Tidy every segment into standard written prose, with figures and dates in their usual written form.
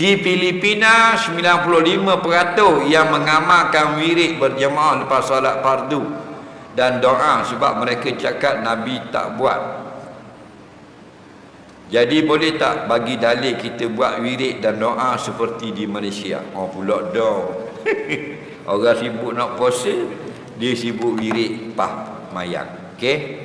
Di Filipina 95% yang mengamalkan wirid berjemaah lepas solat fardu dan doa, sebab mereka cakap Nabi tak buat. Jadi boleh tak bagi dalil kita buat wirid dan doa seperti di Malaysia? Oh pula dah. Orang sibuk nak puasa, dia sibuk wirid mayang. Okey.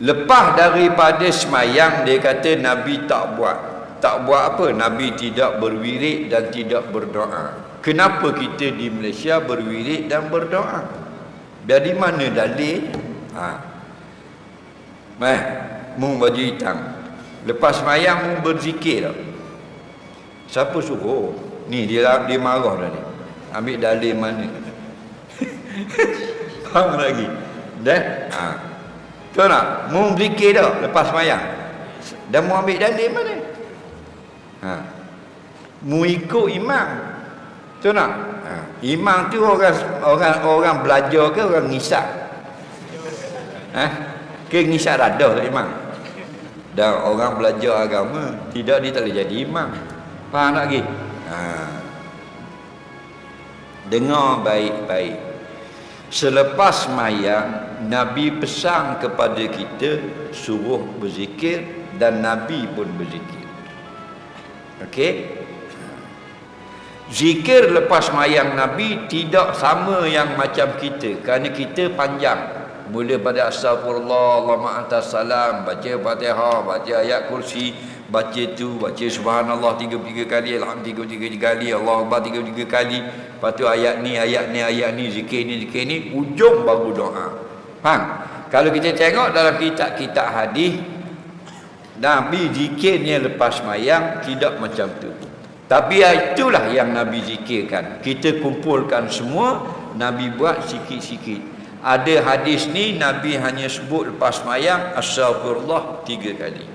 Lepas daripada semayang, dia kata Nabi tak buat. Tak buat apa? Nabi tidak berwirid dan tidak berdoa. Kenapa kita di Malaysia berwirid dan berdoa? Dari mana dalil? Mu baju hitam. Lepas semayang mu berzikir tak? Siapa suruh? Ni dia marah dah ni. Ambil dalil mana? Faham lagi? Dah? Tahu tak? Mu berzikir tak lepas semayang? Dan mu ambil dalil mana? Mu ikut imam. Tahu tak? Imam tu orang belajar ke orang ngisap? Ke ngisap radah tak imam? Dan orang belajar agama, tidak, dia tak boleh jadi imam. Faham tak lagi? Dengar baik-baik. Selepas semayang, Nabi pesan kepada kita suruh berzikir, dan Nabi pun berzikir. Okey? Zikir lepas semayang Nabi tidak sama yang macam kita, kerana kita panjang. Mula pada astagfirullah, Allahumma antas salam, baca Fatihah, baca ayat kursi, baca baca subhanallah 33 kali, alhamdulillah 33 kali, Allahu akbar 33 kali. Lepas tu ayat ni, zikir ni, ujung baru doa. Faham? Kalau kita tengok dalam kitab-kitab hadis, Nabi zikirnya lepas semayang tidak macam tu. Tapi itulah yang Nabi zikirkan. Kita kumpulkan semua, Nabi buat sikit-sikit. Ada hadis ni Nabi hanya sebut lepas semayang astagfirullah 3 kali.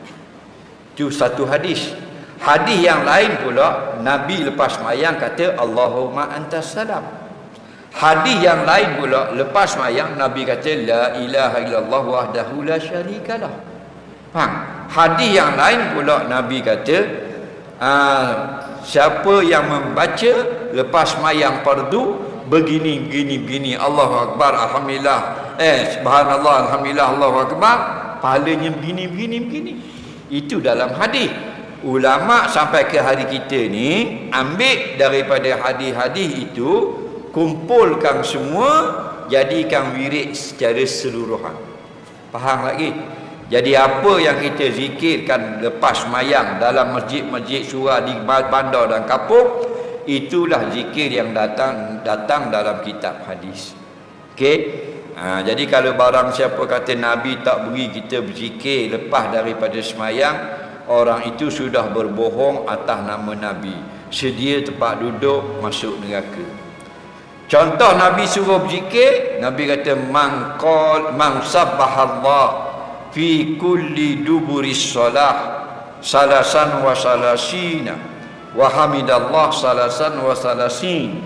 Itu satu hadis. Hadis yang lain pula Nabi lepas semayang kata Allahumma antas salam. Hadis yang lain pula lepas semayang Nabi kata la ilaha illallah wahdahu la syarikalah. Faham? Hadis yang lain pula Nabi kata siapa yang membaca lepas semayang fardu begini Allahu akbar, alhamdulillah, subhanallah, alhamdulillah, Allahu akbar, pahalanya begini. Itu dalam hadis. Ulama sampai ke hari kita ni ambil daripada hadis-hadis itu, kumpulkan semua, jadikan wirid secara seluruhan. Faham lagi? Jadi apa yang kita zikirkan lepas semayang dalam masjid-masjid surah di bandar dan kampung, itulah zikir yang datang dalam kitab hadis. Okey? Jadi kalau barang siapa kata Nabi tak beri kita berzikir lepas daripada semayang, orang itu sudah berbohong atas nama Nabi, sedia tempat duduk masuk neraka. Contoh Nabi suruh berzikir, Nabi kata man sabbahallah fi kulli duburis salah salasan wa salasina wa hamidallah salasan wa salasin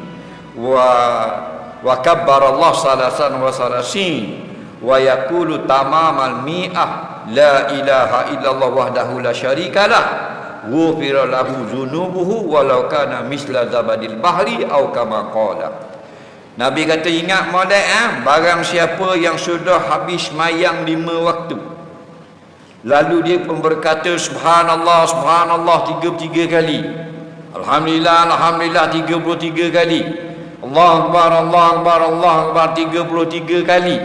wa kabbarallah salasan wa salasin wa yaqulu tamamal mi'ah la ilaha illallah wahdahu la syarikalah ghufira lahu dzunubuhu walau kana misla zabadil bahri au kama qala. Nabi kata ingat molek barang siapa yang sudah habis mayang 5 waktu, lalu dia pun berkata subhanallah 33 kali, alhamdulillah 33 kali, Allahu akbar 33 kali.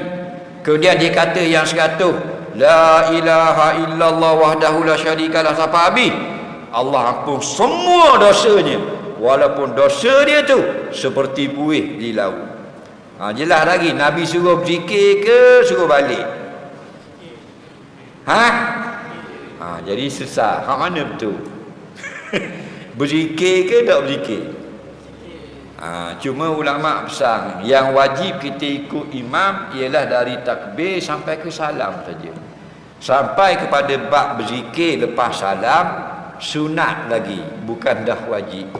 Kemudian dia kata yang 100 la ilaha illallah wahdahu la syarikalah sampai habis, Allah ampun semua dosanya, walaupun dosa dia tu seperti buih di laut. Jelas lagi Nabi suruh berzikir ke suruh balik? Jadi susah. Hak mana betul? Berzikir ke tak berzikir? Cuma ulama pesan yang wajib kita ikut imam ialah dari takbir sampai ke salam saja. Sampai kepada bab berzikir lepas salam sunat lagi, bukan dah wajib.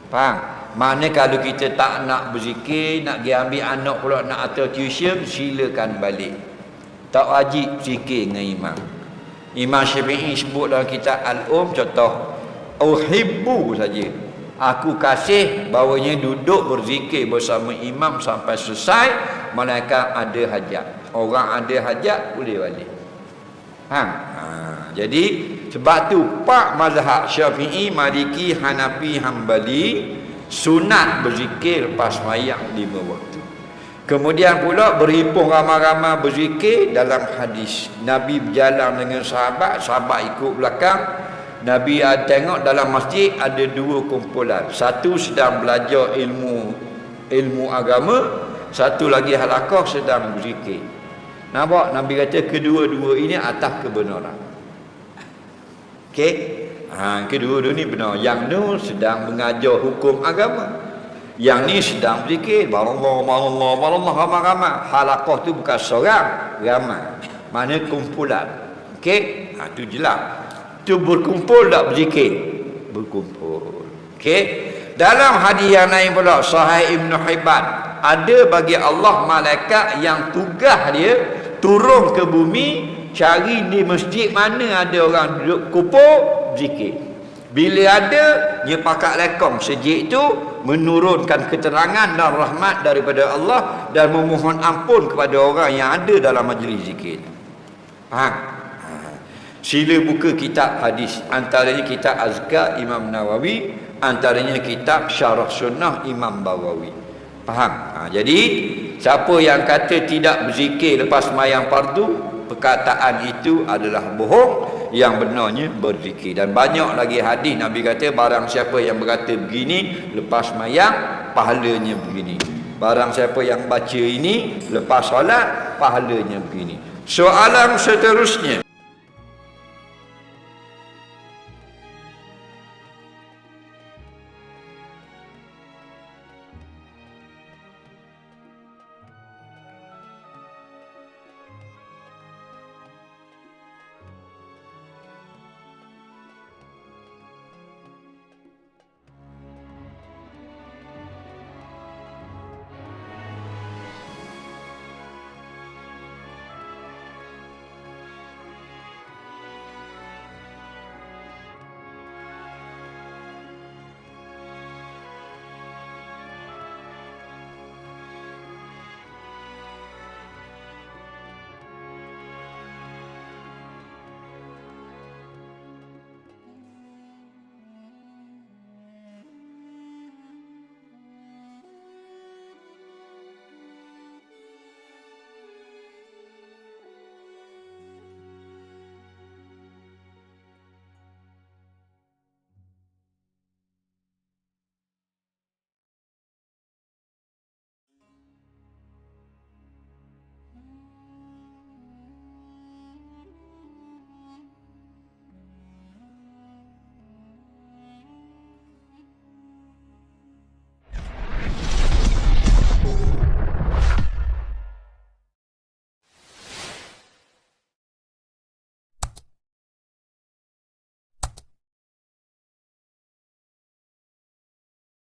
Faham? Mana kalau kita tak nak berzikir, nak pergi ambil anak pula nak atur tuition, silakan balik. Tak wajib zikir dengan imam. Imam Syafi'i sebut dalam kitab Al-Um, contoh uhibbu saja. Aku kasih bawanya duduk berzikir bersama imam sampai selesai. Malaikat ada hajat. Orang ada hajat boleh balik. Jadi sebab tu pak mazhab Syafi'i, Maliki, Hanafi, Hambali sunat berzikir lepas sembahyang 5 waktu. Kemudian pula berhimpun ramai-ramai berzikir dalam hadis. Nabi berjalan dengan sahabat, sahabat ikut belakang. Nabi tengok dalam masjid ada 2 kumpulan. Satu sedang belajar ilmu agama, satu lagi halaqah sedang berzikir. Nampak? Nabi kata kedua-dua ini atas kebenaran. Okey? Kedua-dua ni benar. Yang ni sedang mengajar hukum agama. Yang ni sedang berzikir. Barallah, ramai-ramai. Halaqah tu bukan seorang, ramai. Mana kumpulan. Okey? Tu jelas. Tu berkumpul tak berzikir? Berkumpul. Okey? Dalam hadis yang lain pula, Sahih Ibn Hibban, ada bagi Allah malaikat yang tugas dia turun ke bumi, cari di masjid mana ada orang duduk kumpul berzikir. Bila ada, dia pakat lekong sejik itu menurunkan keterangan dan rahmat daripada Allah dan memohon ampun kepada orang yang ada dalam majlis zikir. Faham? Sila buka kitab hadis, antaranya kitab Azkar Imam Nawawi, antaranya kitab Syarah Sunnah Imam Bawawi. Faham? Jadi siapa yang kata tidak berzikir lepas sembahyang fardu, perkataan itu adalah bohong. Yang benarnya berzikir. Dan banyak lagi hadis Nabi kata, barang siapa yang berkata begini lepas sembahyang, pahalanya begini. Barang siapa yang baca ini lepas solat, pahalanya begini. Soalan seterusnya,